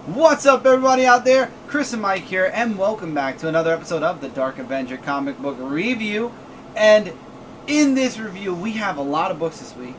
What's up, everybody out there? Chris and Mike here, and welcome back to another episode of the Dark Avenger comic book review. And in this review, we have a lot of books this week.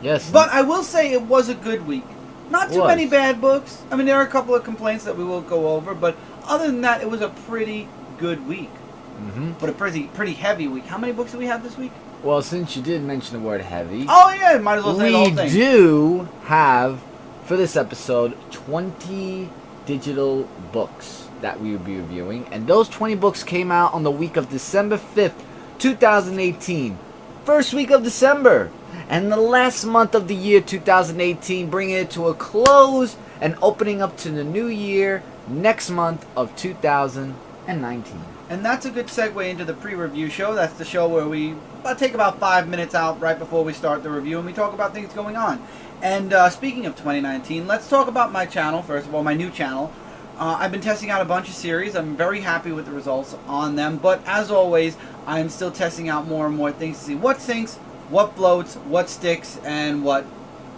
Yes. But I will say it was a good week. Not too many bad books. I mean, there are a couple of complaints that we will go over, but other than that, it was a pretty good week. Mm-hmm. But a pretty heavy week. How many books do we have this week? Well, since you did mention the word heavy, Oh yeah, might as well say the whole we thing. do have, for this episode, 20 digital books that we will be reviewing. And those 20 books came out on the week of December 5th, 2018. First week of December. And the last month of the year 2018, bringing it to a close and opening up to the new year next month of 2019. And that's a good segue into the pre-review show. That's the show where we take about 5 minutes out right before we start the review and we talk about things going on. And speaking of 2019, let's talk about my channel, first of all, my new channel. I've been testing out a bunch of series. I'm very happy with the results on them. But as always, I'm still testing out more and more things to see what sinks, what floats, what sticks, and what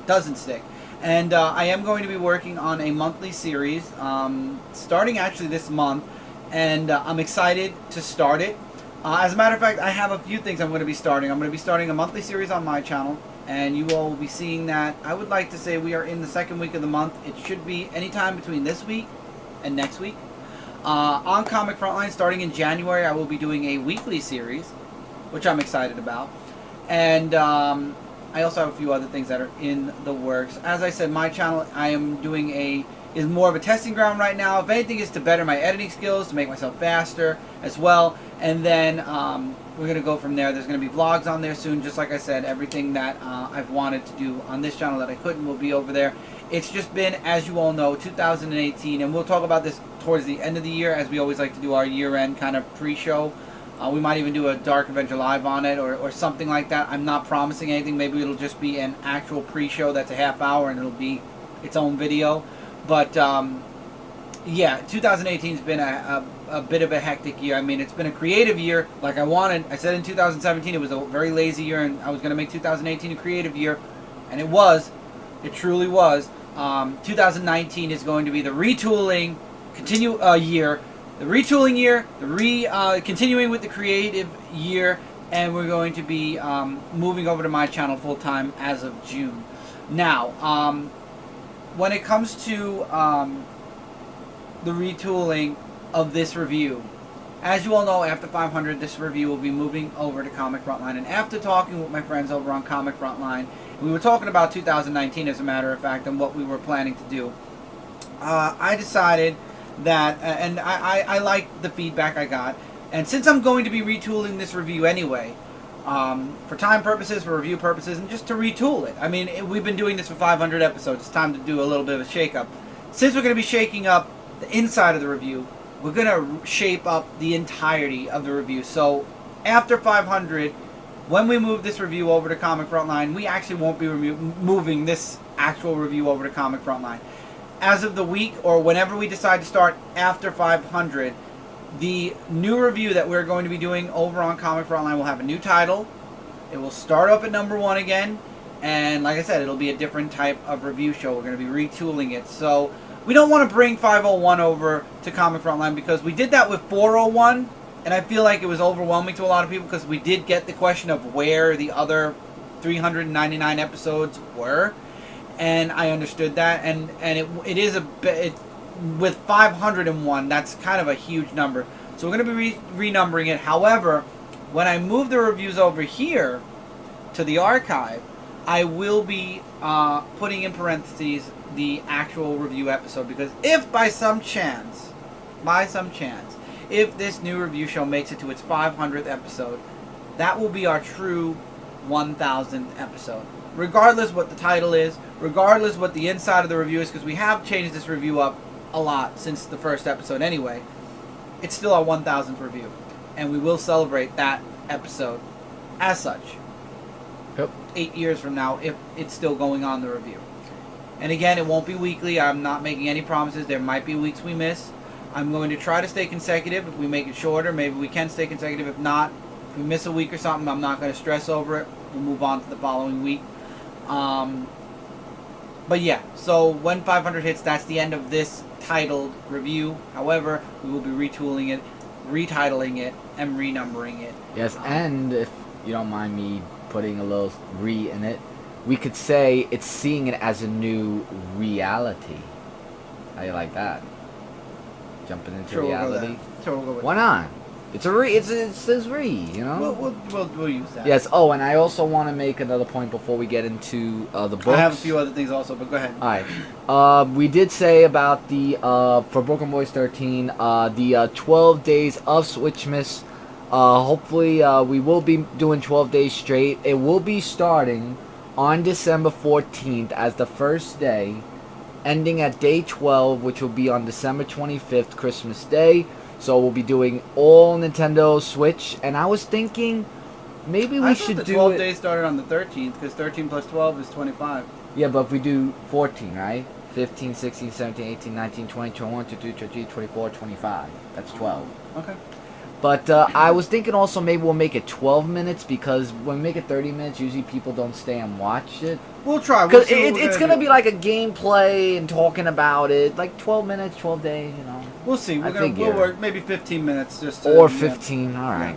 doesn't stick. And I am going to be working on a monthly series starting actually this month. And I'm excited to start it. As a matter of fact, I have a few things I'm going to be starting. I'm going to be starting a monthly series on my channel, and you all will be seeing that. I would like to say we are in the second week of the month. It should be anytime between this week and next week. On Comic Frontline, starting in January, I will be doing a weekly series, which I'm excited about. And I also have a few other things that are in the works. As I said, my channel, I am doing is more of a testing ground right now. If anything, is to better my editing skills, to make myself faster as well. And then we're going to go from there. There's going to be vlogs on there soon. Just like I said, everything that I've wanted to do on this channel that I couldn't will be over there. It's just been, as you all know, 2018. And we'll talk about this towards the end of the year, as we always like to do our year-end kind of pre-show. We might even do a Dark Avenger Live on it or something like that. I'm not promising anything. Maybe it'll just be an actual pre-show that's a half hour and it'll be its own video. But, yeah, 2018 has been a bit of a hectic year. I mean, it's been a creative year like I wanted. I said in 2017 it was a very lazy year and I was going to make 2018 a creative year. And it was. It truly was. 2019 is going to be the retooling year. The retooling year, continuing with the creative year, and we're going to be moving over to my channel full-time as of June. Now, when it comes to the retooling of this review, as you all know, after 500, this review will be moving over to Comic Frontline. And after talking with my friends over on Comic Frontline, we were talking about 2019, as a matter of fact, and what we were planning to do. I decided that, and I like the feedback I got, and since I'm going to be retooling this review anyway, for time purposes, for review purposes, and just to retool it. I mean, we've been doing this for 500 episodes. It's time to do a little bit of a shake-up. Since we're going to be shaking up the inside of the review, we're going to shape up the entirety of the review. So, after 500, when we move this review over to Comic Frontline, we actually won't be moving this actual review over to Comic Frontline. As of the week, or whenever we decide to start after 500, the new review that we're going to be doing over on Comic Frontline will have a new title. It will start up at number 1 again. And like I said, it'll be a different type of review show. We're going to be retooling it. So we don't want to bring 501 over to Comic Frontline because we did that with 401. And I feel like it was overwhelming to a lot of people because we did get the question of where the other 399 episodes were. And I understood that, and it is a bit, with 501, that's kind of a huge number. So we're going to be renumbering it. However, when I move the reviews over here to the archive, I will be putting in parentheses the actual review episode, because if by some chance, if this new review show makes it to its 500th episode, that will be our true 1000th episode. Regardless what the title is, regardless what the inside of the review is, because we have changed this review up a lot since the first episode anyway, it's still our 1000th review. And we will celebrate that episode as such. Yep. 8 years from now, if it's still going on the review. And again, it won't be weekly. I'm not making any promises. There might be weeks we miss. I'm going to try to stay consecutive. If we make it shorter, maybe we can stay consecutive. If not, if we miss a week or something, I'm not going to stress over it. We'll move on to the following week. But yeah, so when 500 hits, that's the end of this titled review. However, we will be retooling it, retitling it, and renumbering it. Yes, and if you don't mind me putting a little re in it, we could say it's seeing it as a new reality. How you like that? Jumping into Sure, reality. We'll go with Why not? It's a re. It says re. You know. We'll use that. Yes. Oh, and I also want to make another point before we get into the books. I have a few other things also, but go ahead. All right. We did say about the for Broken Boys 13, the 12 days of Switchmas. Hopefully, we will be doing 12 days straight. It will be starting on December 14th as the first day, ending at day 12, which will be on December 25th, Christmas Day. So we'll be doing all Nintendo Switch, and I was thinking maybe we should do it. 12 days started on the 13th, because 13 plus 12 is 25. Yeah, but if we do 14, right? 15, 16, 17, 18, 19, 20, 21, 22, 23, 24, 25. That's 12. Okay. But I was thinking also maybe we'll make it 12 minutes, because when we make it 30 minutes, usually people don't stay and watch it. We'll try. Because it's going to be like a gameplay and talking about it. Like 12 minutes, 12 days, you know. We'll see. We'll work maybe 15 minutes just to... Or 15, all right. Yeah.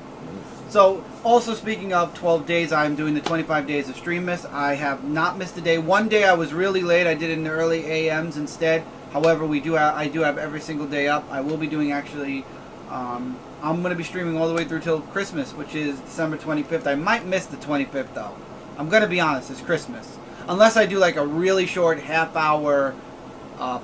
So, also speaking of 12 days, I'm doing the 25 days of Streammas. I have not missed a day. One day I was really late. I did it in the early AMs instead. However, I do have every single day up. I will be doing actually... I'm going to be streaming all the way through till Christmas, which is December 25th. I might miss the 25th, though. I'm going to be honest, it's Christmas. Unless I do like a really short half-hour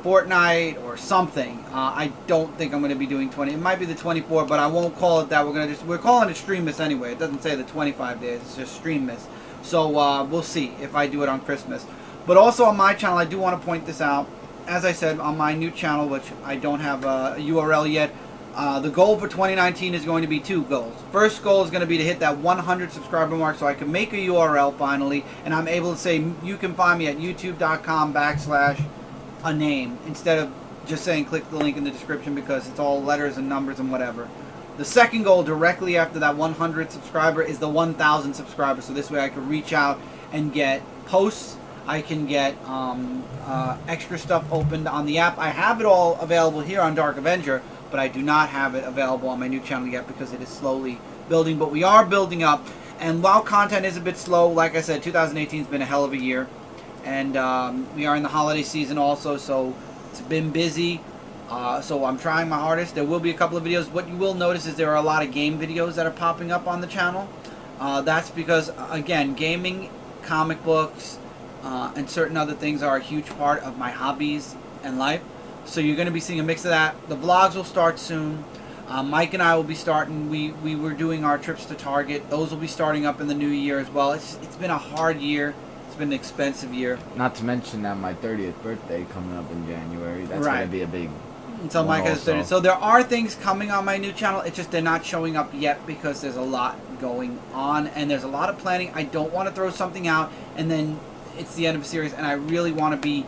fortnight or something, I don't think I'm going to be doing 20. It might be the 24, but I won't call it that. We're calling it Streammas anyway. It doesn't say the 25 days. It's just Streammas. So we'll see if I do it on Christmas. But also on my channel, I do want to point this out. As I said, on my new channel, which I don't have a URL yet, the goal for 2019 is going to be 2 goals. First goal is going to be to hit that 100 subscriber mark so I can make a URL finally, and I'm able to say you can find me at youtube.com/a name instead of just saying click the link in the description, because it's all letters and numbers and whatever. The second goal directly after that 100 subscriber is the 1,000 subscribers, so this way I can reach out and get posts. I can get extra stuff opened on the app. I have it all available here on Dark Avenger, but I do not have it available on my new channel yet because it is slowly building. But we are building up, and while content is a bit slow, like I said, 2018 has been a hell of a year, and we are in the holiday season also, so it's been busy. So I'm trying my hardest. There will be a couple of videos. What you will notice is there are a lot of game videos that are popping up on the channel. That's because, again, gaming, comic books, and certain other things are a huge part of my hobbies and life. So you're going to be seeing a mix of that. The vlogs will start soon. Mike and I will be starting. We were doing our trips to Target. Those will be starting up in the new year as well. It's been a hard year. It's been an expensive year. Not to mention that my 30th birthday coming up in January. That's going to be a big... And so Mike has 30. So there are things coming on my new channel. It's just they're not showing up yet because there's a lot going on and there's a lot of planning. I don't want to throw something out and then it's the end of a series, and I really want to be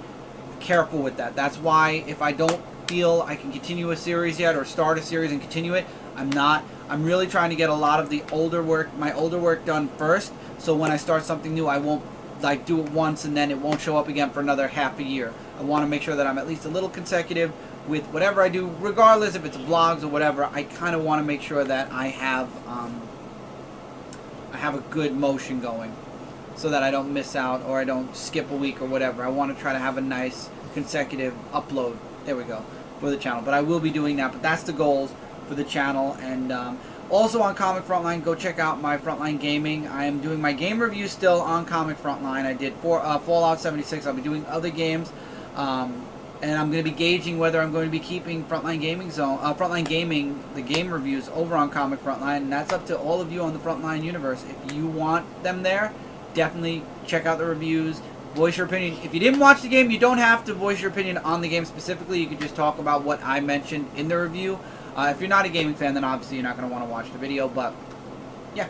careful with that. That's why if I don't feel I can continue a series yet or start a series and continue it, I'm not. I'm really trying to get a lot of the older work, my older work done first, so when I start something new, I won't like do it once and then it won't show up again for another half a year. I want to make sure that I'm at least a little consecutive with whatever I do, regardless if it's vlogs or whatever. I kind of want to make sure that I have a good motion going, so that I don't miss out or I don't skip a week or whatever. I want to try to have a nice consecutive upload. There we go, for the channel. But I will be doing that. But that's the goals for the channel. And also on Comic Frontline, go check out my Frontline Gaming. I am doing my game review still on Comic Frontline. I did Fallout 76. I'll be doing other games. And I'm going to be gauging whether I'm going to be keeping Frontline Gaming Zone, Frontline Gaming, the game reviews over on Comic Frontline. And that's up to all of you on the Frontline universe. If you want them there, definitely check out the reviews. Voice your opinion. If you didn't watch the game, you don't have to voice your opinion on the game specifically. You can just talk about what I mentioned in the review. If you're not a gaming fan, then obviously you're not going to want to watch the video. But yeah.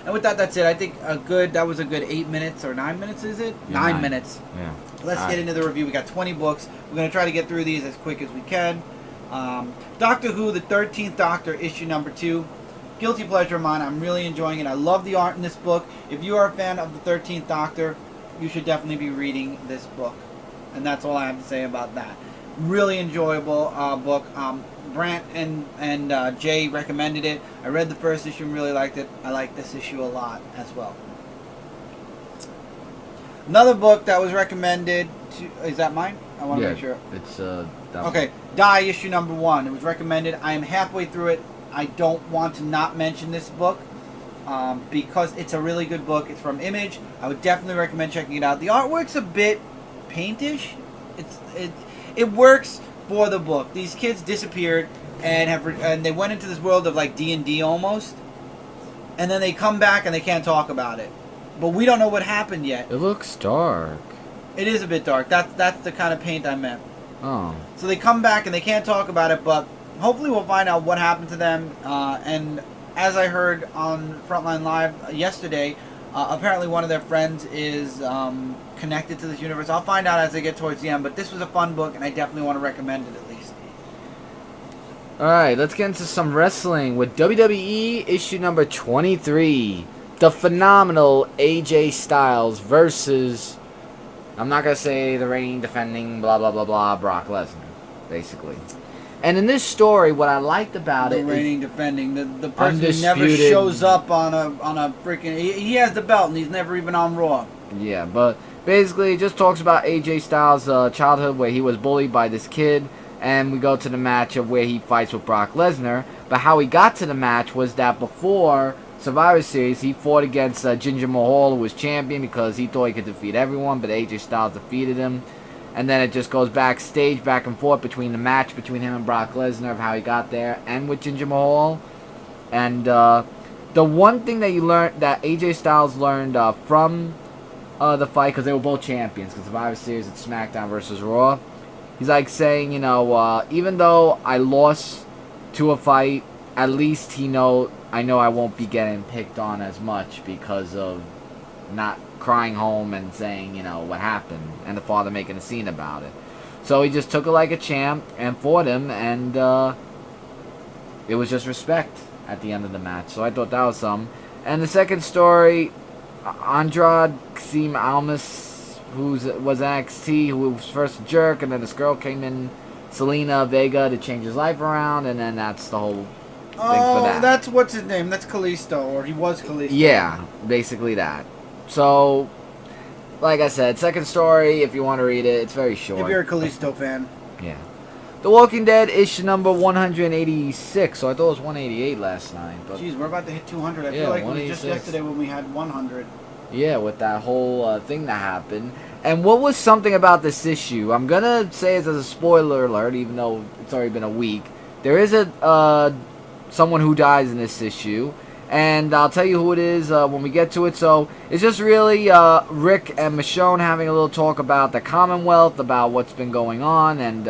And with that, that's it. I think that was a good 8 minutes or 9 minutes, is it? Yeah, 9 minutes. Yeah. Let's get into the review. We got 20 books. We're going to try to get through these as quick as we can. Doctor Who, the 13th Doctor, issue number 2. Guilty pleasure of mine. I'm really enjoying it. I love the art in this book. If you are a fan of the 13th Doctor, you should definitely be reading this book. And that's all I have to say about that. Really enjoyable book. Brant and Jay recommended it. I read the first issue and really liked it. I like this issue a lot as well. Another book that was recommended is that mine? I want to make sure. It's okay, Die issue number 1. It was recommended. I am halfway through it. I don't want to not mention this book because it's a really good book. It's from Image. I would definitely recommend checking it out. The artwork's a bit paintish. It works for the book. These kids disappeared and they went into this world of like D&D almost, and then they come back and they can't talk about it. But we don't know what happened yet. It looks dark. It is a bit dark. That's the kind of paint I meant. Oh. So they come back and they can't talk about it, but hopefully we'll find out what happened to them. And as I heard on Frontline Live yesterday, apparently one of their friends is connected to this universe. I'll find out as they get towards the end, but this was a fun book, and I definitely want to recommend it at least. Alright, let's get into some wrestling with WWE issue number 23. The phenomenal AJ Styles versus, I'm not going to say the reigning, defending, blah, blah, blah, blah, Brock Lesnar, basically. And in this story, what I liked about it the reigning, defending, the person who never undisputed- shows up on a freaking, he has the belt and he's never even on Raw. Yeah, but basically it just talks about AJ Styles' childhood where he was bullied by this kid, and we go to the match of where he fights with Brock Lesnar. But how he got to the match was that before Survivor Series, he fought against Jinder Mahal, who was champion, because he thought he could defeat everyone, but AJ Styles defeated him. And then it just goes backstage, back and forth between the match between him and Brock Lesnar of how he got there, and with Jinder Mahal. And the one thing that you learned, that AJ Styles learned from the fight, because they were both champions, because Survivor Series it's SmackDown versus Raw. He's like saying, you know, even though I lost to a fight, at least I know I won't be getting picked on as much because of not crying home and saying, you know, what happened, and the father making a scene about it. So he just took it like a champ and fought him, and it was just respect at the end of the match. So I thought that was some. And the second story, Andrade Cien Almas, who was NXT, who was first a jerk, and then this girl came in, Selena Vega, to change his life around, and then that's the whole thing for that. That's what's his name? That's Kalisto, or he was Kalisto. Yeah, basically that. So, like I said, second story, if you want to read it, it's very short. If you're a Kalisto fan. Yeah. The Walking Dead issue number 186, so I thought it was 188 last night. But jeez, we're about to hit 200. I yeah, feel like it was just 186. yesterday when we had 100. Yeah, with that whole thing that happened. And what was something about this issue? I'm going to say it as a spoiler alert, even though it's already been a week. There is someone who dies in this issue. And I'll tell you who it is when we get to it. So it's just really Rick and Michonne having a little talk about the Commonwealth, about what's been going on, and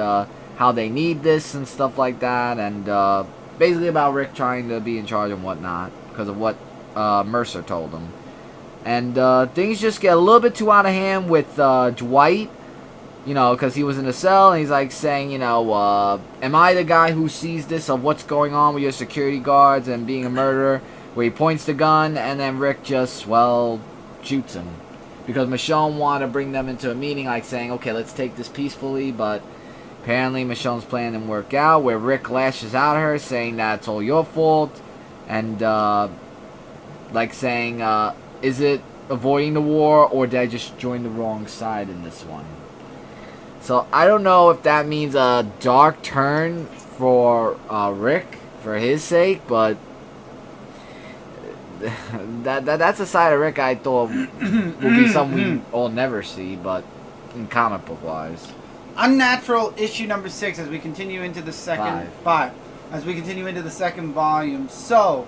how they need this and stuff like that. And basically about Rick trying to be in charge and whatnot because of what Mercer told him. And things just get a little bit too out of hand with Dwight, you know, because he was in a cell, and he's like saying, you know, am I the guy who sees this of what's going on with your security guards and being a murderer? Where he points the gun, and then Rick just, well, shoots him. Because Michonne wanted to bring them into a meeting, like saying, okay, let's take this peacefully, but apparently Michonne's plan didn't work out, where Rick lashes out at her, saying that it's all your fault, and, like saying, is it avoiding the war, or did I just join the wrong side in this one? So, I don't know if that means a dark turn for Rick, for his sake, but that's a side of Rick I thought would be something we all never see, but in comic book wise. Unnatural issue number 6 as we continue into the second... Five. As we continue into the second volume. So...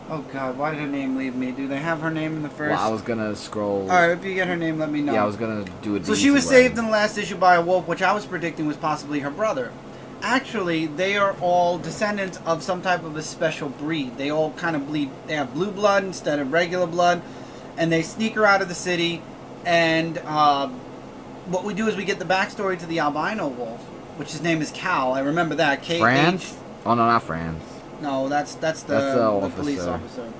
Oh god, why did her name leave me? Do they have her name in the first? Well, I was gonna scroll. Alright, if you get her name, let me know. Yeah, I was gonna do it. So she was saved in the last issue by a wolf, which I was predicting was possibly her brother. Actually, they are all descendants of some type of a special breed. They all kind of bleed. They have blue blood instead of regular blood, and they sneak her out of the city. And what we do is we get the backstory to the albino wolf, which his name is Cal. I remember that. K-H. France? Oh no, not France. No, that's the police officer. officer.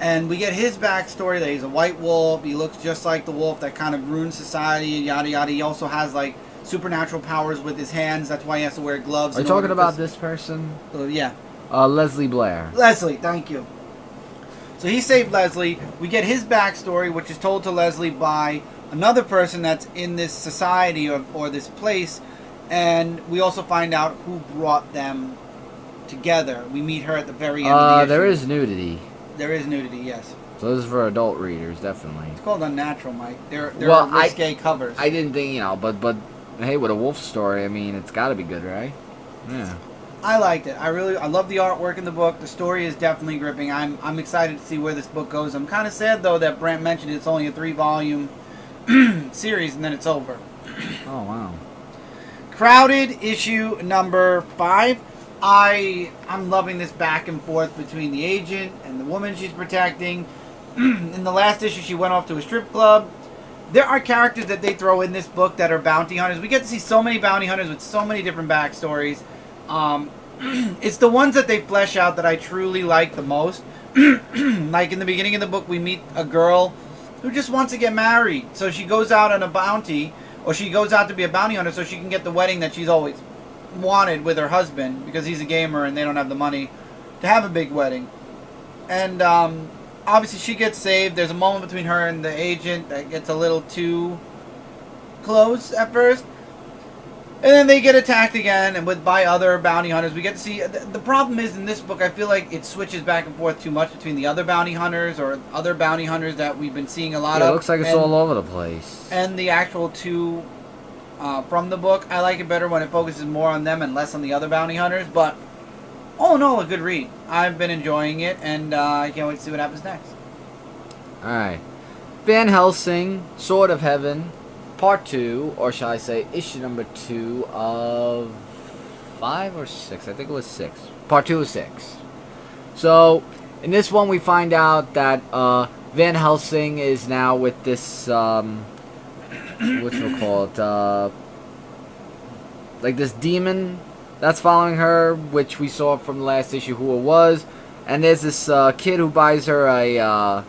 And we get his backstory that he's a white wolf. He looks just like the wolf that kind of ruined society and yada yada. He also has like supernatural powers with his hands. That's why he has to wear gloves. Are you talking about this person? Yeah. Leslie Blair. Leslie, thank you. So he saved Leslie. We get his backstory, which is told to Leslie by another person that's in this society or this place. And we also find out who brought them together. We meet her at the very end of the issue. There is nudity. There is nudity, yes. So this is for adult readers, definitely. It's called Unnatural, Mike. There are risque covers. I didn't think, but hey, with a wolf story, I mean, it's got to be good, right? Yeah. I liked it. I love the artwork in the book. The story is definitely gripping. I'm excited to see where this book goes. I'm kind of sad though that Brent mentioned it's only a 3-volume series and then it's over. Oh wow. Crowded issue number 5. I'm loving this back and forth between the agent and the woman she's protecting. In the last issue, she went off to a strip club. There are characters that they throw in this book that are bounty hunters. We get to see so many bounty hunters with so many different backstories. It's the ones that they flesh out that I truly like the most. Like in the beginning of the book, we meet a girl who just wants to get married. So she goes out on a bounty, or she goes out to be a bounty hunter so she can get the wedding that she's always wanted with her husband, because he's a gamer and they don't have the money to have a big wedding. And obviously she gets saved. There's a moment between her and the agent that gets a little too close at first. And then they get attacked again and by other bounty hunters. We get to see... The problem is, in this book, I feel like it switches back and forth too much between the other bounty hunters or other bounty hunters that we've been seeing a lot of. It looks like it's all over the place. And the actual two from the book. I like it better when it focuses more on them and less on the other bounty hunters. But, all in all, a good read. I've been enjoying it, and I can't wait to see what happens next. Alright. Van Helsing, Sword of Heaven... Part 2, or shall I say, issue number 2 of 5 or 6? I think it was 6. Part 2 of 6. So, in this one we find out that Van Helsing is now with this, whatchamacallit, like this demon that's following her, which we saw from the last issue who it was. And there's this kid who buys her a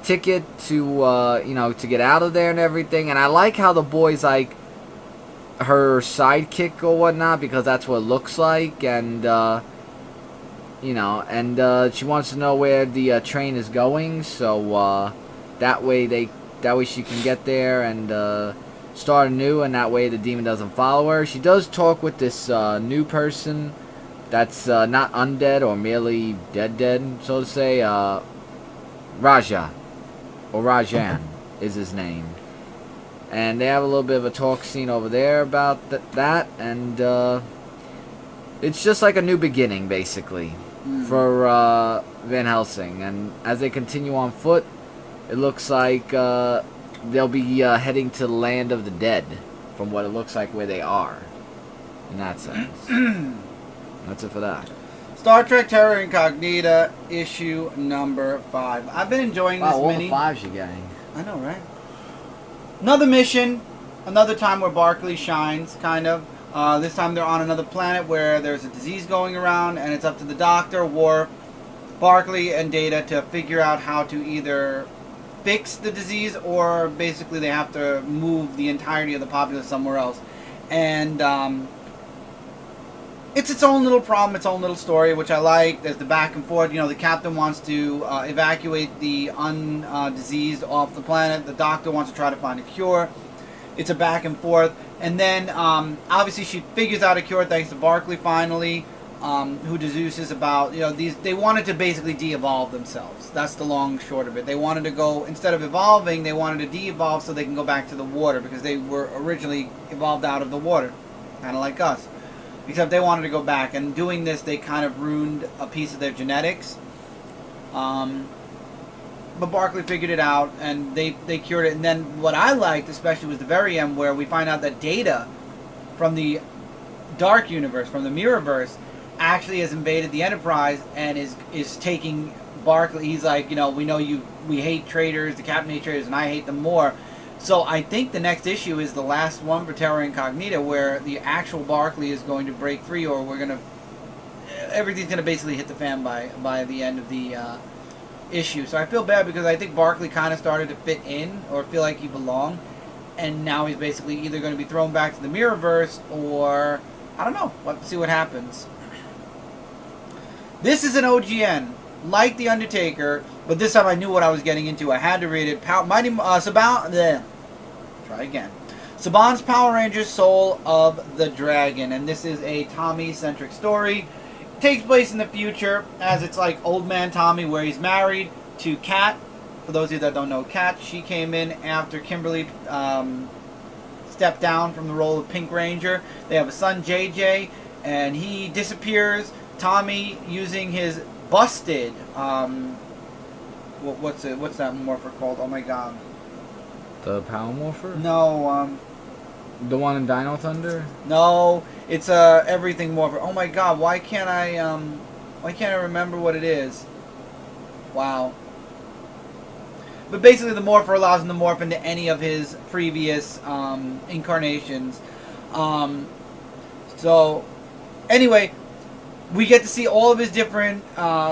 ticket to to get out of there and everything. And I like how the boy's like her sidekick or whatnot, because that's what it looks like. And she wants to know where the train is going, so that way she can get there and start anew, and that way the demon doesn't follow her. She does talk with this new person that's not undead or merely dead, so to say. Raja. Or Rajan is his name. And they have a little bit of a talk scene over there about that. And it's just like a new beginning, basically, for Van Helsing. And as they continue on foot, it looks like they'll be heading to the land of the dead, from what it looks like where they are, in that sense. That's it for that. Star Trek Terra Incognita, issue number 5. I've been enjoying this mini. Wow, all the 5s you're getting. I know, right? Another mission, another time where Barclay shines, kind of. This time they're on another planet where there's a disease going around, and it's up to the Doctor, Worf, Barclay, and Data to figure out how to either fix the disease, or basically they have to move the entirety of the populace somewhere else. And it's its own little problem, its own little story, which I like. There's the back and forth. The captain wants to evacuate the undiseased off the planet. The Doctor wants to try to find a cure. It's a back and forth. And then, obviously, she figures out a cure thanks to Barclay, finally, who deduces about, they wanted to basically de-evolve themselves. That's the long and short of it. They wanted to go, instead of evolving, they wanted to de-evolve so they can go back to the water, because they were originally evolved out of the water, kind of like us. Except they wanted to go back, and doing this, they kind of ruined a piece of their genetics. But Barclay figured it out, and they cured it. And then what I liked, especially, was the very end, where we find out that Data from the Dark Universe, from the Mirrorverse, actually has invaded the Enterprise and is taking Barclay. He's like, we know we hate traitors, the captain hates traitors, and I hate them more. So I think the next issue is the last one for Terra Incognita, where the actual Barclay is going to break free, or everything's going to basically hit the fan by the end of the issue. So I feel bad because I think Barkley kind of started to fit in or feel like he belonged. And now he's basically either going to be thrown back to the Mirrorverse or, I don't know. We'll have to see what happens. This is an OGN, like The Undertaker, but this time I knew what I was getting into. I had to read it. Saban's Power Rangers Soul of the Dragon. And this is a Tommy-centric story. It takes place in the future, as it's like Old Man Tommy, where he's married to Kat. For those of you that don't know Kat, she came in after Kimberly stepped down from the role of Pink Ranger. They have a son, JJ, and he disappears. Tommy, using his busted, what's that morpher called? Oh my god. The Power Morpher? No, The one in Dino Thunder? No, it's everything morpher. Oh my god, why can't I remember what it is? Wow. But basically, the morpher allows him to morph into any of his previous incarnations. So, anyway, we get to see all of his different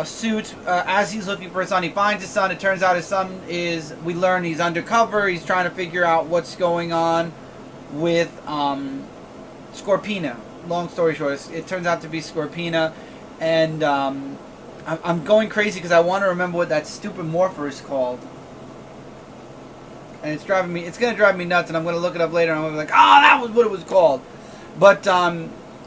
suits as he's looking for his son. He finds his son. It turns out his son is, we learn he's undercover. He's trying to figure out what's going on with Scorpina. Long story short, it turns out to be Scorpina. And I'm going crazy because I want to remember what that stupid morpher is called. And it's going to drive me nuts, and I'm going to look it up later, and I'm going to be like, oh, that was what it was called. But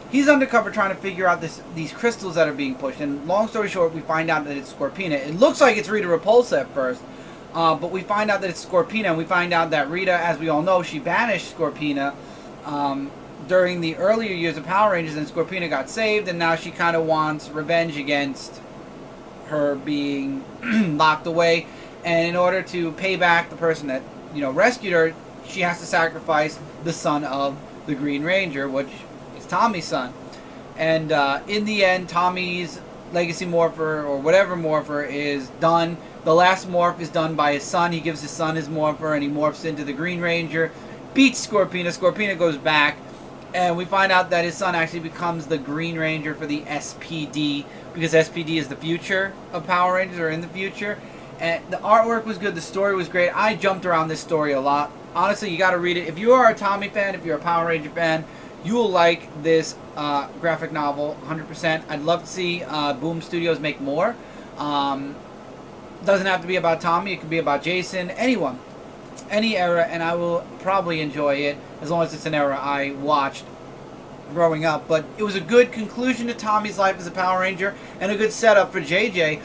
he's undercover trying to figure out these crystals that are being pushed. And long story short, we find out that it's Scorpina. It looks like it's Rita Repulsa at first, but we find out that it's Scorpina, and we find out that Rita, as we all know, she banished Scorpina during the earlier years of Power Rangers, and Scorpina got saved, and now she kind of wants revenge against her being locked away. And in order to pay back the person that rescued her, she has to sacrifice the son of the Green Ranger, which is Tommy's son. And in the end, Tommy's legacy morpher, or whatever morpher, is done. The last morph is done by his son. He gives his son his morpher, and he morphs into the Green Ranger, beats Scorpina. Scorpina goes back, and we find out that his son actually becomes the Green Ranger for the SPD, because SPD is the future of Power Rangers, or in the future. And the artwork was good. The story was great. I jumped around this story a lot. Honestly, you got to read it. If you are a Tommy fan, if you're a Power Ranger fan, you will like this graphic novel 100%. I'd love to see Boom Studios make more. Doesn't have to be about Tommy. It could be about Jason, anyone, any era, and I will probably enjoy it as long as it's an era I watched growing up. But it was a good conclusion to Tommy's life as a Power Ranger and a good setup for JJ.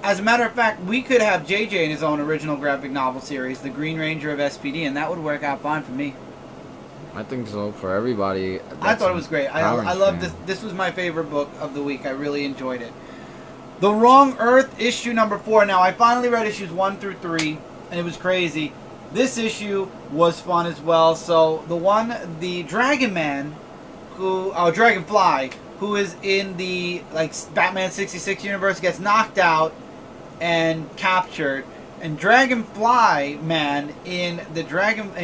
As a matter of fact, we could have JJ in his own original graphic novel series, The Green Ranger of SPD, and that would work out fine for me. I think so, for everybody. I thought it was great. I love this. This was my favorite book of the week. I really enjoyed it. The Wrong Earth, issue number 4. Now, I finally read issues 1 through 3, and it was crazy. This issue was fun as well. So, the Dragon Man, Dragonfly, who is in the Batman 66 universe, gets knocked out and captured, and Dragonfly Man in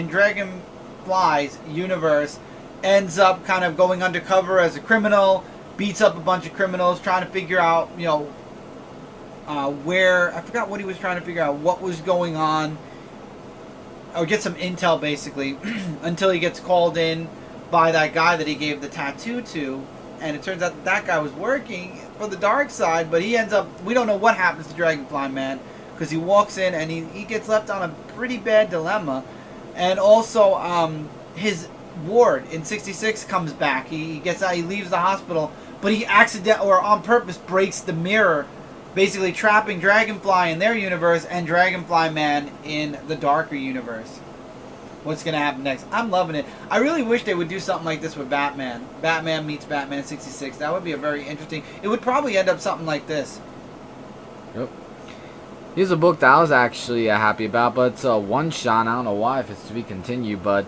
Dragonfly's universe ends up kind of going undercover as a criminal, beats up a bunch of criminals, trying to figure out where, I forgot what he was trying to figure out, what was going on, or get some intel basically, until he gets called in by that guy that he gave the tattoo to. And it turns out that guy was working for the dark side, but he ends up, we don't know what happens to Dragonfly Man, because he walks in and he gets left on a pretty bad dilemma. And also, his ward in 66 comes back. He gets out, he leaves the hospital, but he accidentally, or on purpose, breaks the mirror, basically trapping Dragonfly in their universe and Dragonfly Man in the darker universe. What's going to happen next? I'm loving it. I really wish they would do something like this with Batman. Batman meets Batman 66. That would be a very interesting... It would probably end up something like this. Yep. Here's a book that I was actually happy about, but it's a one-shot. I don't know why, if it's to be continued, but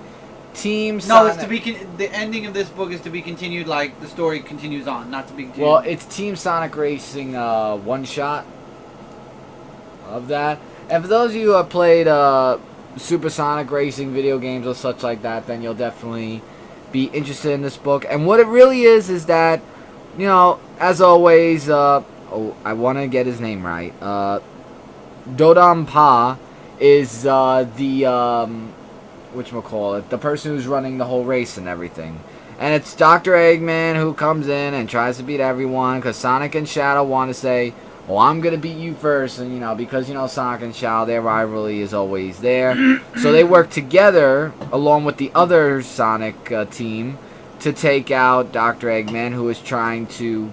Team Sonic... No, it's to be... The ending of this book is to be continued, like the story continues on, not to be continued. Well, it's Team Sonic Racing one-shot of that. And for those of you who have played... Supersonic Racing video games or such like that, then you'll definitely be interested in this book. And what it really is that, as always, I want to get his name right. Dodam Pa is whatchamacallit, the person who's running the whole race and everything. And it's Dr. Eggman who comes in and tries to beat everyone because Sonic and Shadow want to say, well, I'm going to beat you first. And, because, Sonic and Shadow, their rivalry is always there. So they work together along with the other Sonic team to take out Dr. Eggman, who is trying to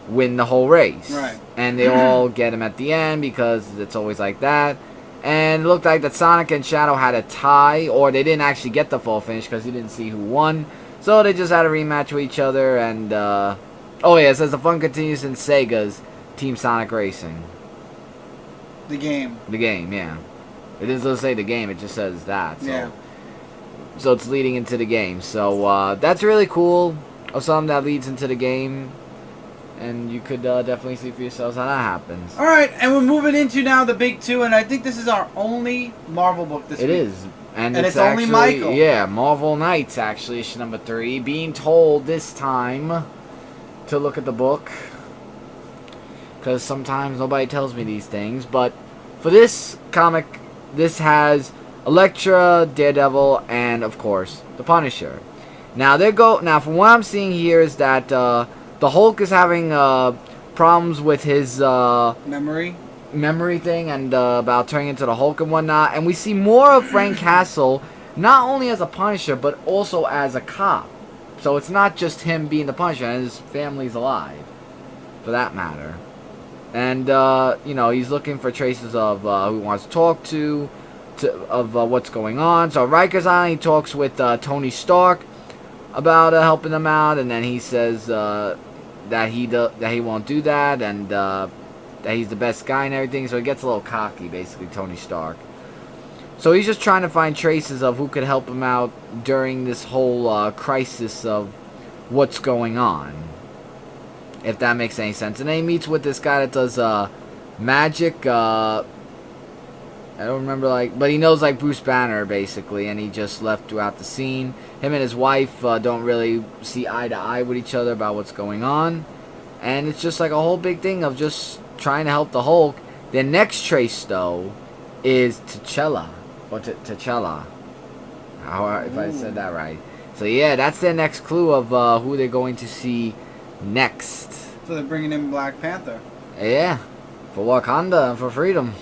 win the whole race. Right. And they all get him at the end because it's always like that. And it looked like that Sonic and Shadow had a tie, or they didn't actually get the full finish because you didn't see who won. So they just had a rematch with each other, and, oh yeah, it says the fun continues in Sega's Team Sonic Racing. The game. The game, yeah. It doesn't say the game, it just says that. So. Yeah. So it's leading into the game. So, that's really cool, of something that leads into the game. And you could definitely see for yourselves how that happens. All right, and we're moving into now the big two, and I think this is our only Marvel book this week. It is. And it's actually, only Michael. Yeah, Marvel Knights, actually, issue number 3. Being told this time to look at the book. Because sometimes nobody tells me these things. But for this comic, this has Elektra, Daredevil, and, of course, the Punisher. Now, from what I'm seeing here is that the Hulk is having problems with his memory thing and about turning into the Hulk and whatnot. And we see more of Frank Castle, not only as a Punisher, but also as a cop. So it's not just him being the Punisher, and his family's alive, for that matter. And, he's looking for traces of who he wants to talk to what's going on. So Rikers Island, he talks with Tony Stark about helping them out, and then he says that he won't do that, and that he's the best guy and everything. So he gets a little cocky, basically, Tony Stark. So he's just trying to find traces of who could help him out during this whole crisis of what's going on, if that makes any sense. And then he meets with this guy that does magic. I don't remember, but he knows, Bruce Banner, basically, and he just left throughout the scene. Him and his wife don't really see eye to eye with each other about what's going on. And it's just a whole big thing of just trying to help the Hulk. The next trace, though, is T'Challa. Or T'Challa. If I said that right. So, yeah, that's their next clue of who they're going to see next. So they're bringing in Black Panther. Yeah. For Wakanda and for freedom.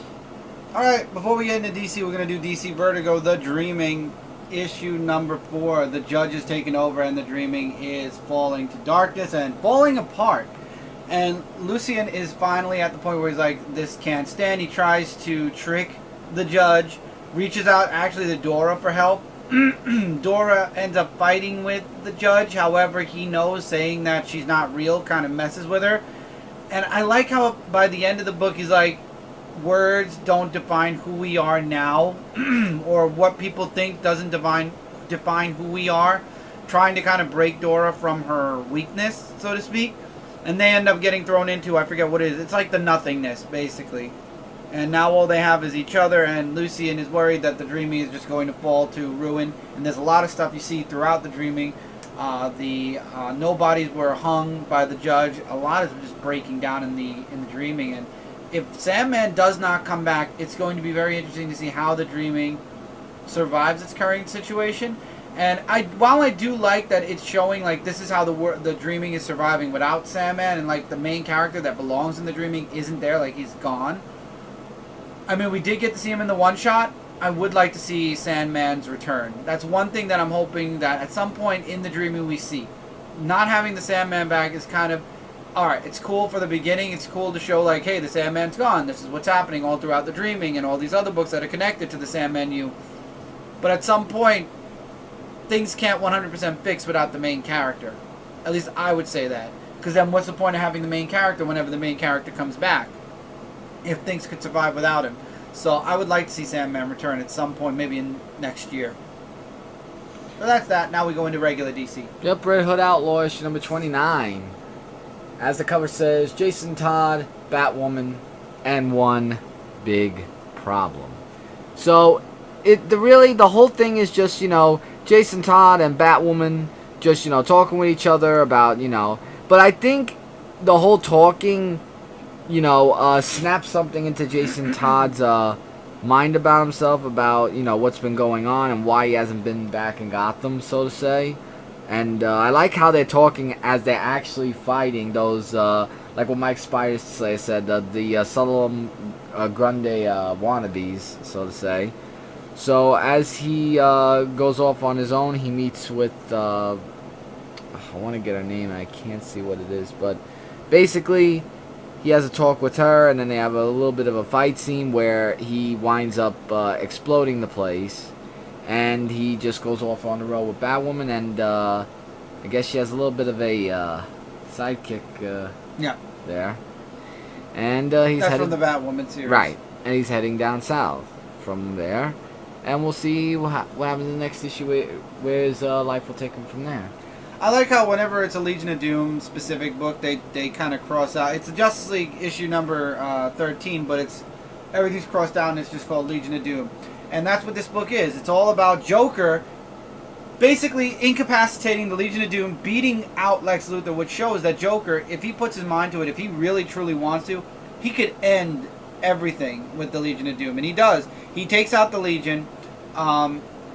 Alright, before we get into DC, we're going to do DC Vertigo The Dreaming, issue number 4. The Judge is taking over and the Dreaming is falling to darkness and falling apart. And Lucien is finally at the point where he's like, this can't stand. He tries to trick the Judge, reaches out actually to Dora for help. Dora ends up fighting with the Judge. However, he knows saying that she's not real kind of messes with her. And I like how by the end of the book he's like, words don't define who we are now, or what people think doesn't define who we are, trying to kind of break Dora from her weakness, so to speak. And they end up getting thrown into, I forget what it is, it's like the nothingness, basically. And now all they have is each other, and Lucien is worried that the Dreaming is just going to fall to ruin. And there's a lot of stuff you see throughout the Dreaming. The nobodies were hung by the Judge. A lot is just breaking down in the Dreaming. And if Sandman does not come back, it's going to be very interesting to see how the Dreaming survives its current situation. And while I do like that it's showing this is how the Dreaming is surviving without Sandman, and the main character that belongs in the Dreaming isn't there, he's gone. I mean, we did get to see him in the one-shot. I would like to see Sandman's return. That's one thing that I'm hoping that at some point in the Dreaming we see. Not having the Sandman back is kind of, alright, it's cool for the beginning. It's cool to show, hey, the Sandman's gone. This is what's happening all throughout the Dreaming and all these other books that are connected to the Sandman. But at some point, things can't 100% fix without the main character. At least I would say that. Because then what's the point of having the main character whenever the main character comes back? If things could survive without him. So I would like to see Sandman return at some point, maybe in next year. So that's that. Now we go into regular DC. Yep, Red Hood Outlaw, issue number 29. As the cover says, Jason Todd, Batwoman, and one big problem. So, the whole thing is just, Jason Todd and Batwoman just, talking with each other about, but I think the whole talking snap something into Jason Todd's mind about himself, about what's been going on and why he hasn't been back in Gotham, so to say. And I like how they're talking as they're actually fighting those, like what Mike Spider said, the subtle Grundy wannabes, so to say. So as he goes off on his own, he meets with, I want to get her name, and I can't see what it is, but basically he has a talk with her, and then they have a little bit of a fight scene where he winds up exploding the place, and he just goes off on the road with Batwoman, and I guess she has a little bit of a sidekick there. And he's That's headed from the Batwoman series. right, and he's heading down south from there, and we'll see what happens in the next issue, where his life will take him from there. I like how whenever it's a Legion of Doom specific book, they kind of cross out. It's a Justice League issue number 13, but everything's crossed out and it's just called Legion of Doom. And that's what this book is. It's all about Joker basically incapacitating the Legion of Doom, beating out Lex Luthor, which shows that Joker, if he puts his mind to it, if he really truly wants to, he could end everything with the Legion of Doom. And he does. He takes out the Legion.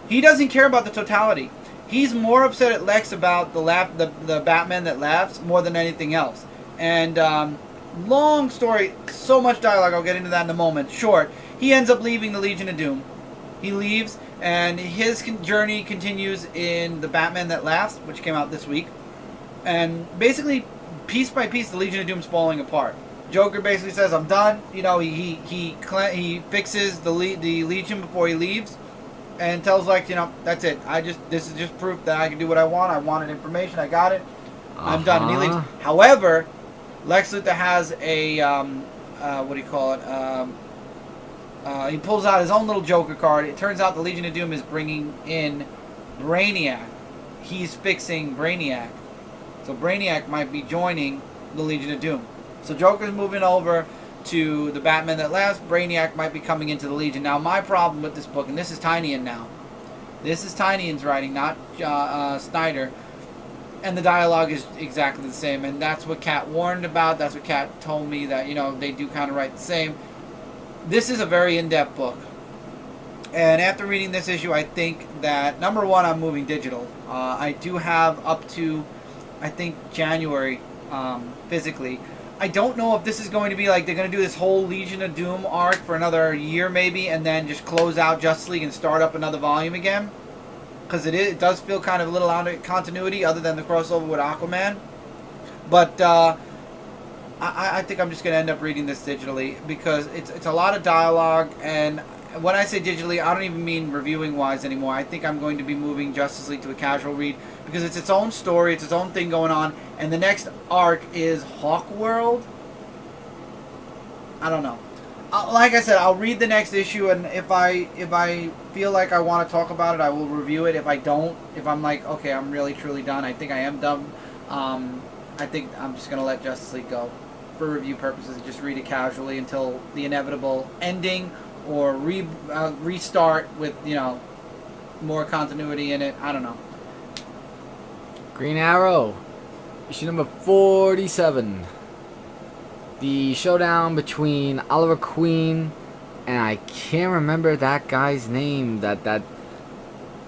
He doesn't care about the totality. He's more upset at Lex about the Batman that laughs more than anything else. And long story, so much dialogue, I'll get into that in a moment. Short, he ends up leaving the Legion of Doom. He leaves, and his journey continues in the Batman That Laughs, which came out this week. And basically, piece by piece, the Legion of Doom's falling apart. Joker basically says, "I'm done." He fixes the Legion before he leaves, and tells Lex, that's it. This is just proof that I can do what I want. I wanted information. I got it. I'm done. And he leaves. However, Lex Luthor has a what do you call it? He pulls out his own little Joker card. It turns out the Legion of Doom is bringing in Brainiac. He's fixing Brainiac. So Brainiac might be joining the Legion of Doom. So Joker's moving over to the Batman That Laughs. Brainiac might be coming into the Legion. Now, my problem with this book, and this is Tynion now. This is Tynion's writing, not Snyder. And the dialogue is exactly the same. And that's what Kat warned about. That's what Kat told me, that, they do kind of write the same. This is a very in-depth book. And after reading this issue, I think that, number one, I'm moving digital. I do have up to, I think, January physically. I don't know if this is going to be like they're going to do this whole Legion of Doom arc for another year maybe, and then just close out Justice League and start up another volume again. Because it does feel kind of a little out of continuity other than the crossover with Aquaman. But I think I'm just going to end up reading this digitally because it's a lot of dialogue, and when I say digitally, I don't even mean reviewing-wise anymore. I think I'm going to be moving Justice League to a casual read because it's its own story, it's its own thing going on, and the next arc is Hawk World. I don't know. Like I said, I'll read the next issue, and if I feel like I want to talk about it, I will review it. If I don't, if I'm like, okay, I'm really truly done, I think I am done, I think I'm just going to let Justice League go for review purposes. Just read it casually until the inevitable ending, or restart with, more continuity in it. I don't know. Green Arrow, issue number 47. The showdown between Oliver Queen and I can't remember that guy's name. That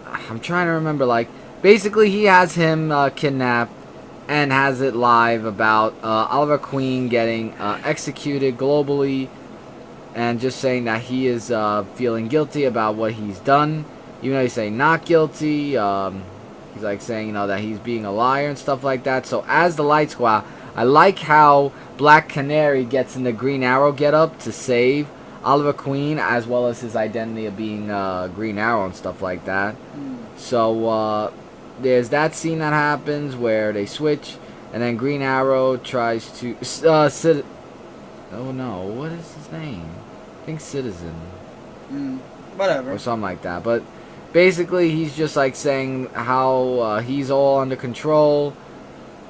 I'm trying to remember. Like, basically, he has him kidnapped and has it live about Oliver Queen getting executed globally, and just saying that he is feeling guilty about what he's done, even though he's saying not guilty. He's like saying, that he's being a liar and stuff like that. So as the lights go out, I like how Black Canary gets in the Green Arrow getup to save Oliver Queen, as well as his identity of being Green Arrow and stuff like that. So there's that scene that happens where they switch, and then Green Arrow tries to oh no, what is his name? I think Citizen. Whatever. Or something like that. But basically, he's just like saying how he's all under control,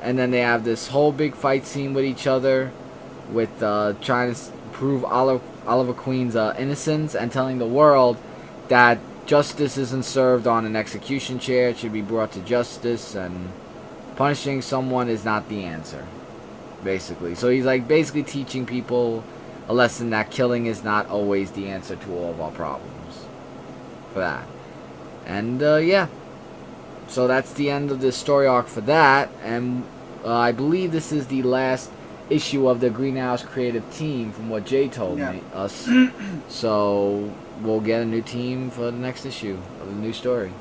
and then they have this whole big fight scene with each other, with trying to prove Oliver Queen's innocence, and telling the world that justice isn't served on an execution chair. It should be brought to justice, and punishing someone is not the answer. basically. So he's like basically teaching people a lesson that killing is not always the answer to all of our problems. For that. And yeah. So that's the end of the story arc for that. And I believe this is the last issue of the Greenhouse creative team from what Jay told us. So we'll get a new team for the next issue of the new story.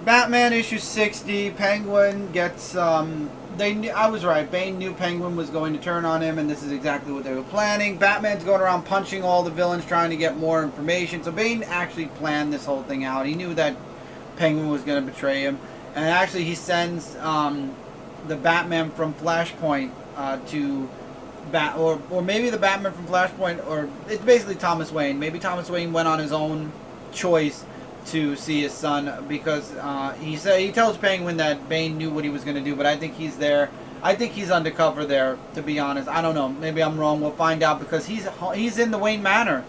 Batman issue 60. Penguin gets I was right. Bane knew Penguin was going to turn on him, and this is exactly what they were planning. Batman's going around punching all the villains, trying to get more information. So Bane actually planned this whole thing out. He knew that Penguin was going to betray him, and actually he sends the Batman from Flashpoint to or maybe the Batman from Flashpoint, or it's basically Thomas Wayne. Maybe Thomas Wayne went on his own choice to see his son, because he tells Penguin that Bane knew what he was going to do, but I think he's there. I think he's undercover there, to be honest. I don't know. Maybe I'm wrong. We'll find out, because he's in the Wayne Manor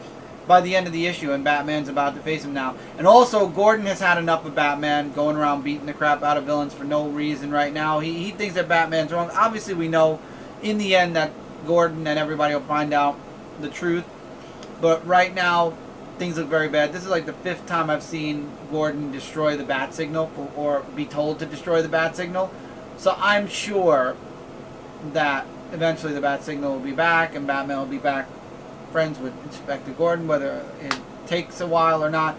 by the end of the issue, and Batman's about to face him now. And also, Gordon has had enough of Batman going around beating the crap out of villains for no reason right now. He thinks that Batman's wrong. Obviously, we know in the end that Gordon and everybody will find out the truth. But right now, things look very bad. This is like the 5th time I've seen Gordon destroy the bat signal, or be told to destroy the bat signal. So I'm sure that eventually the bat signal will be back, and Batman will be back friends with Inspector Gordon, whether it takes a while or not.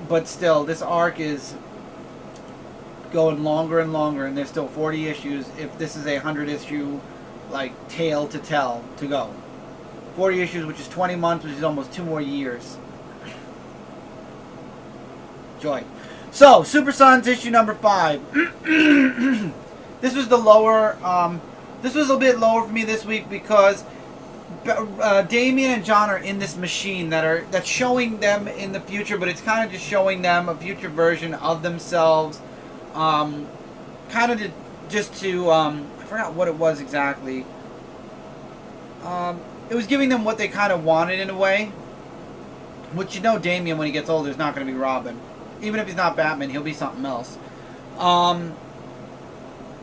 But still, this arc is going longer and longer, and there's still 40 issues. If this is a 100-issue tale to tell to go. 40 issues, which is 20 months, which is almost 2 more years. Joy. So, Super Sons issue number 5. This was the lower. This was a bit lower for me this week, because Damian and John are in this machine that's showing them in the future, but it's kind of just showing them a future version of themselves. Kind of I forgot what it was exactly. It was giving them what they kind of wanted in a way. Which, Damian, when he gets older, is not going to be Robin. Even if he's not Batman, he'll be something else.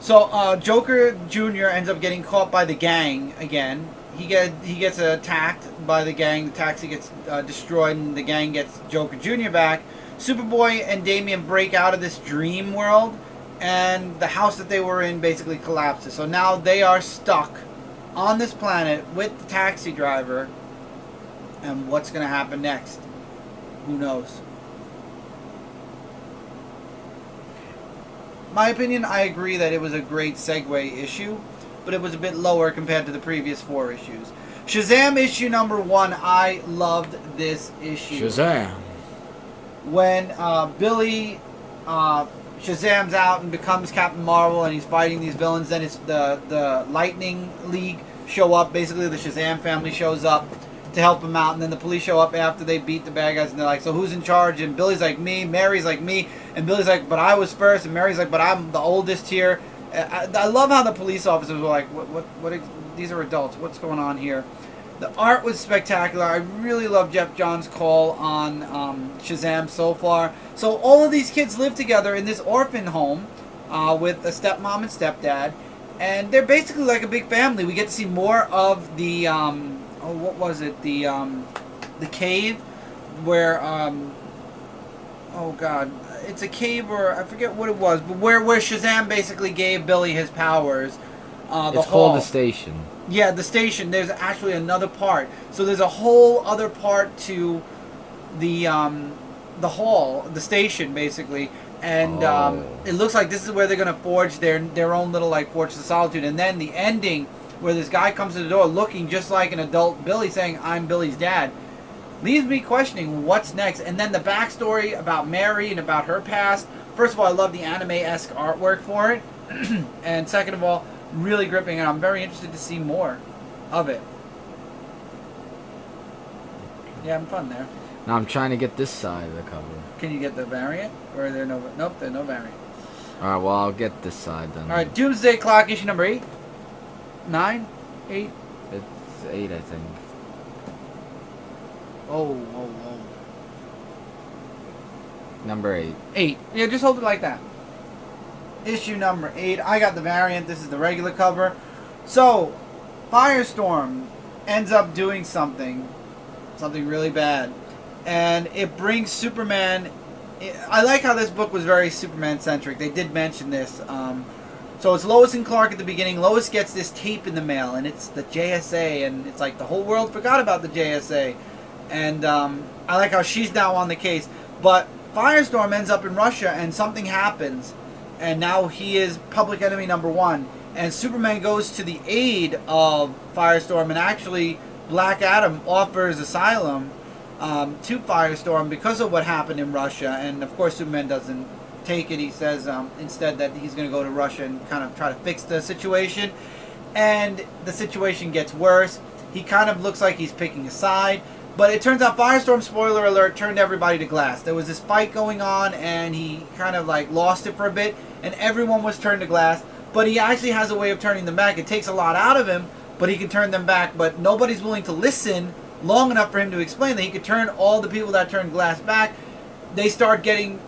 So Joker Jr. ends up getting caught by the gang again. He gets attacked by the gang. The taxi gets destroyed, and the gang gets Joker Jr. back. Superboy and Damian break out of this dream world, and the house that they were in basically collapses. So now they are stuck on this planet with the taxi driver, and what's going to happen next? Who knows? My opinion, I agree that it was a great segue issue, but it was a bit lower compared to the previous 4 issues. Shazam issue number 1, I loved this issue. Shazam. When Billy Shazam's out and becomes Captain Marvel, and he's fighting these villains, then it's the Lightning League show up. Basically, the Shazam family shows up to help him out, and then the police show up after they beat the bad guys, and they're like, so who's in charge? And Billy's like, me. Mary's like, me. And Billy's like, but I was first. And Mary's like, but I'm the oldest here. I love how the police officers were like, what these are adults. What's going on here? The art was spectacular. I really love Jeff Johns' call on Shazam so far. So all of these kids live together in this orphan home with a stepmom and stepdad, and they're basically like a big family. We get to see more of the what was it? The cave where oh god, it's a cave, or I forget what it was, but where Shazam basically gave Billy his powers. It's called the station. Yeah, the station. There's actually another part. So there's a whole other part to the hall, the station, basically. And it looks like this is where they're going to forge their own little, Fortress of Solitude. And then the ending, where this guy comes to the door looking just like an adult Billy, saying, I'm Billy's dad, leaves me questioning what's next. And then the backstory about Mary and about her past. First of all, I love the anime-esque artwork for it. And second of all, really gripping, and I'm very interested to see more of it. Yeah, having fun there. Now I'm trying to get this side of the cover. Can you get the variant? Or are there no... Nope, there's no variant. Alright, well, I'll get this side then. Alright, Doomsday Clock, issue number 8? 9? 8? It's 8, I think. Oh. Number 8. 8. Yeah, just hold it like that. Issue number 8. I got the variant. This is the regular cover. So, Firestorm ends up doing something really bad, and it brings Superman. I like how this book was very Superman centric. They did mention this. So it's Lois and Clark at the beginning. Lois gets this tape in the mail, and it's the JSA, and it's like the whole world forgot about the JSA. And I like how she's now on the case. But Firestorm ends up in Russia, and something happens, and now he is public enemy number one. And Superman goes to the aid of Firestorm, and actually Black Adam offers asylum to Firestorm because of what happened in Russia. And of course Superman doesn't take it. He says instead that he's going to go to Russia and kind of try to fix the situation. And the situation gets worse. He kind of looks like he's picking a side. But it turns out Firestorm, spoiler alert, turned everybody to glass. There was this fight going on, and he kind of like lost it for a bit, and everyone was turned to glass. But he actually has a way of turning them back. It takes a lot out of him, but he can turn them back. But nobody's willing to listen long enough for him to explain that he could turn all the people that turned glass back. They start getting,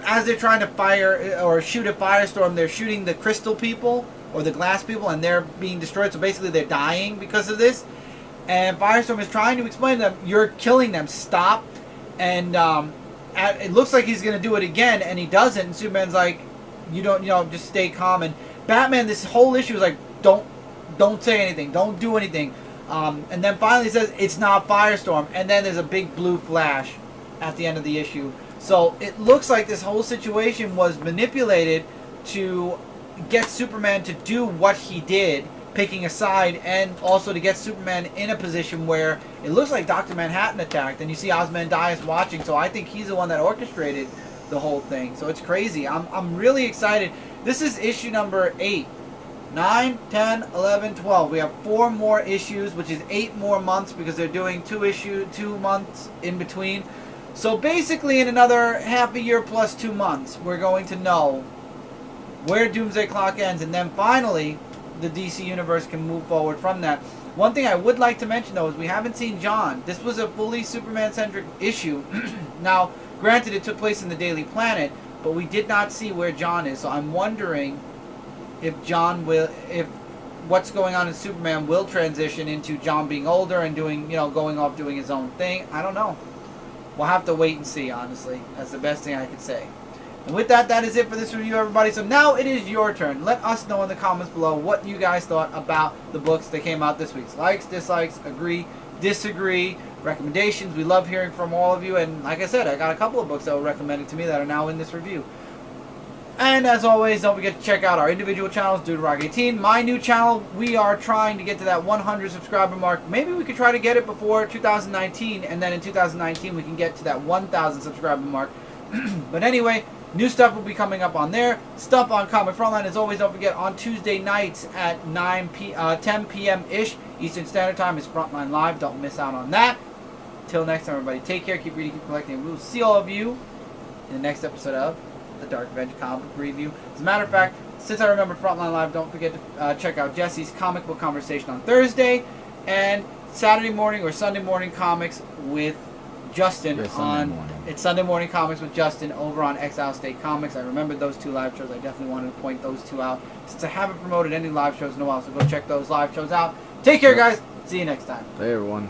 as they're trying to fire or shoot at Firestorm, they're shooting the crystal people or the glass people, and they're being destroyed. So basically they're dying because of this. And Firestorm is trying to explain to them, you're killing them, stop. And it looks like he's going to do it again, and he doesn't. And Superman's like, just stay calm. And Batman, this whole issue is like, don't say anything, don't do anything. And then finally he says, it's not Firestorm. And then there's a big blue flash at the end of the issue. So it looks like this whole situation was manipulated to get Superman to do what he did, picking a side, and also to get Superman in a position where it looks like Dr. Manhattan attacked, and you see Ozymandias watching, so I think he's the one that orchestrated the whole thing. So it's crazy. I'm really excited. This is issue number 8. 9, 10, 11, 12. We have 4 more issues, which is 8 more months because they're doing 2 months in between. So basically in another half a year plus 2 months, we're going to know where Doomsday Clock ends, and then finally the DC Universe can move forward from that. One thing I would like to mention, though, is we haven't seen John. This was a fully Superman-centric issue. Now, granted, it took place in the Daily Planet, but we did not see where John is. So I'm wondering if what's going on in Superman will transition into John being older and doing, going off doing his own thing. I don't know. We'll have to wait and see, honestly. That's the best thing I could say. And with that, that is it for this review, everybody. So now it is your turn. Let us know in the comments below what you guys thought about the books that came out this week. Likes, dislikes, agree, disagree, recommendations. We love hearing from all of you. And like I said, I got a couple of books that were recommended to me that are now in this review. And as always, don't forget to check out our individual channels, Dude Rock 18. My new channel, we are trying to get to that 100 subscriber mark. Maybe we could try to get it before 2019, and then in 2019 we can get to that 1,000 subscriber mark. But anyway, new stuff will be coming up on there. Stuff on Comic Frontline, as always, don't forget, on Tuesday nights at 10 p.m.-ish Eastern Standard Time is Frontline Live. Don't miss out on that. Till next time, everybody, take care, keep reading, keep collecting, and we'll see all of you in the next episode of the Dark Avenger comic review. As a matter of fact, since I remembered Frontline Live, don't forget to check out Jesse's comic book conversation on Thursday, and Saturday morning or Sunday morning comics with Justin It's Sunday morning comics with Justin over on Exile State Comics. I remembered those 2 live shows. I definitely wanted to point those 2 out since I haven't promoted any live shows in a while, so go check those live shows out. Take care, guys. See you next time. Hey, everyone.